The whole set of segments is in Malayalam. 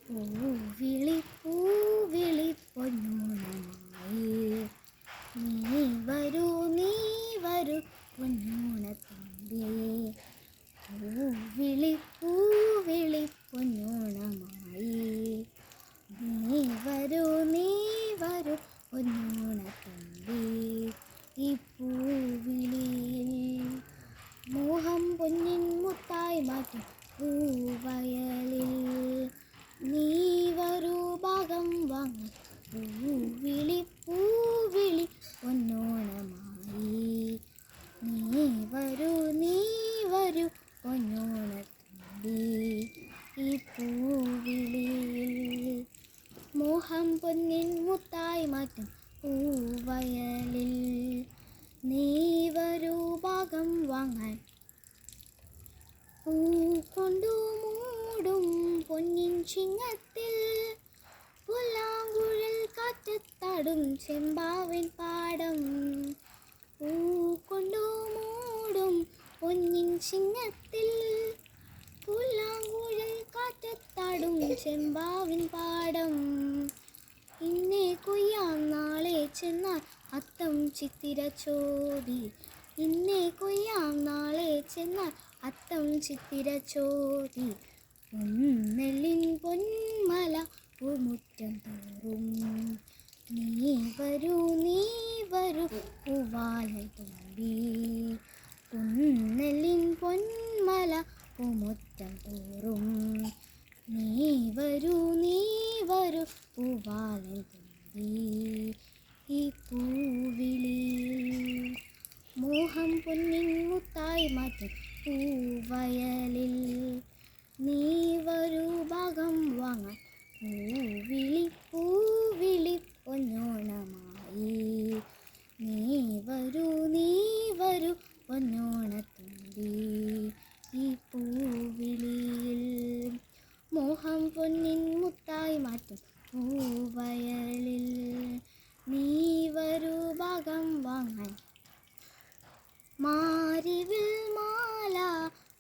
പൂവിളി പൂവിളി പൊന്നോണമായി നീ വരൂ പൊന്നോണത്തുമ്പി. പൂവിളി പൂവിളി പൊന്നോണമായി നീ വരൂ പൊന്നോണത്തുമ്പി. ഈ പൂവിളിയിൽ മോഹം പൊന്നിൻ മുത്തായി മാറ്റും പൂവയലിൽ നീ വരൂ ഭാഗം വാങ്ങാൻ. പൂവിളി പൂവിളി പൊന്നോണമായി നീ വരൂ പൊന്നോണത്തുമ്പി. ഈ പൂവിളിയിൽ മോഹം പൊന്നിൻ മുത്തായി മാറ്റും പൂവയലിൽ നീ വരൂ ഭാഗം വാങ്ങാൻ. പൂ കൊണ്ടു മൂടും പൊന്നിൻ ചിങ്ങത്തിൽ പുല്ലാങ്കുഴൽ കാറ്റത്താടും ചെമ്പാവിൻ പാടം. പൂ കൊണ്ടു മൂടും പൊന്നിൻ ചിങ്ങത്തിൽ പുല്ലാങ്കുഴൽ കാറ്റത്താടും ചെമ്പാവിൻ പാടം. ഇന്നേ കൊയ്യാം നാളെ ചെന്നാൽ അത്തം ചിത്തിര ചോതി. ഇന്നേ കൊയ്യാം നാളെ ചെന്നാൽ അത്തം ചിത്തിര ചോതി. പൊന്നെല്ലിൻ പൊന്മല പൂമുറ്റം തോറും നീ വരൂ പൂവാലൻ തുമ്പി. പൊന്നെല്ലിൻ പൊന്മല പൂമുറ്റം തോറും നീ വരൂ പൂവാലൻ തുമ്പി. ഈ പൂവിളിയിൽ മോഹം പൊന്നിൻ മുത്തായി മാറ്റും പൂവയലിൽ നീ വരൂ ഭാഗം വാങ്ങാൻ. പൂവിളി പൂവിളി പൊന്നോണമായി നീ വരൂ പൊന്നോണത്തുമ്പി. ഈ പൂവിളിയിൽ മോഹം പൊന്നിൻ മുത്തായി മാറ്റും പൂവയലിൽ നീ വരൂ ഭാഗം വാങ്ങാൻ. മാരിവിൽ മാല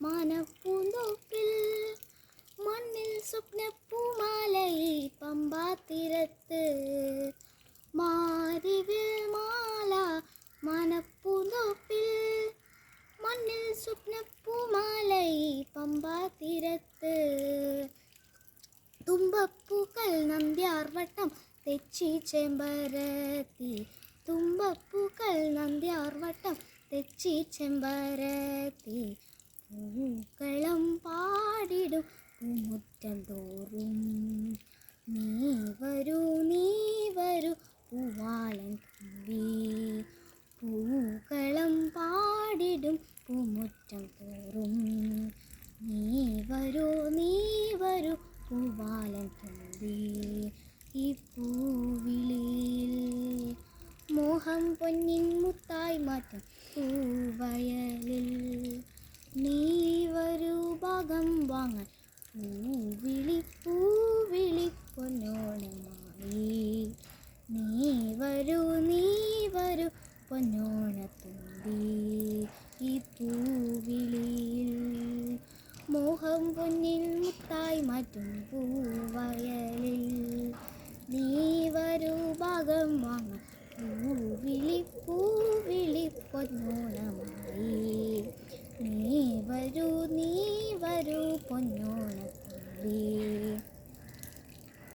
മാനപ്പൂന്തോപ്പിൽ മണ്ണിൽ സ്വപ്നപ്പൂമാലയി പമ്പാത്തീരത്ത്. മാരിവിൽ മാല മാനപ്പൂന്തോപ്പിൽ മണ്ണിൽ സ്വപ്നപ്പൂമാലയി പമ്പാത്തീരത്ത്. തുമ്പപ്പൂക്കൾ നന്ദ്യാർവട്ടം തെച്ചി ചെമ്പരത്തി. തുമ്പപ്പൂക്കൾ നന്ദ്യാർവട്ടം തെച്ചി ചെമ്പരത്തി. പൂക്കളം പാടിടും പൂമുറ്റം തോറും നീ വരൂ പൂവാലൻ തുമ്പി. പൂക്കളം പാടിടും പൂമുറ്റം തോറും നീ വരൂ പൂവാലൻ തുമ്പി. ഈ പൂവിളിയിൽ മോഹം പൊന്നിൻ മുത്തായി മാറ്റും പൂവയലിൽ നീ വരൂ ഭാഗം വാങ്ങാൻ. പൂവിളി പൂവിളി പൊന്നോണമായി നീ വരൂ പൊന്നോണത്തുമ്പി. ഈ പൂവിളിയിൽ മോഹം പൊന്നിൻ മുത്തായി മാറ്റും പൂവയലിൽ നീ വരൂ ഭാഗം വാങ്ങാൻ. പൂവിളി പൂവിളി പൊന്നോണമായി നീ വരൂ പൊന്നോണത്തുമ്പി.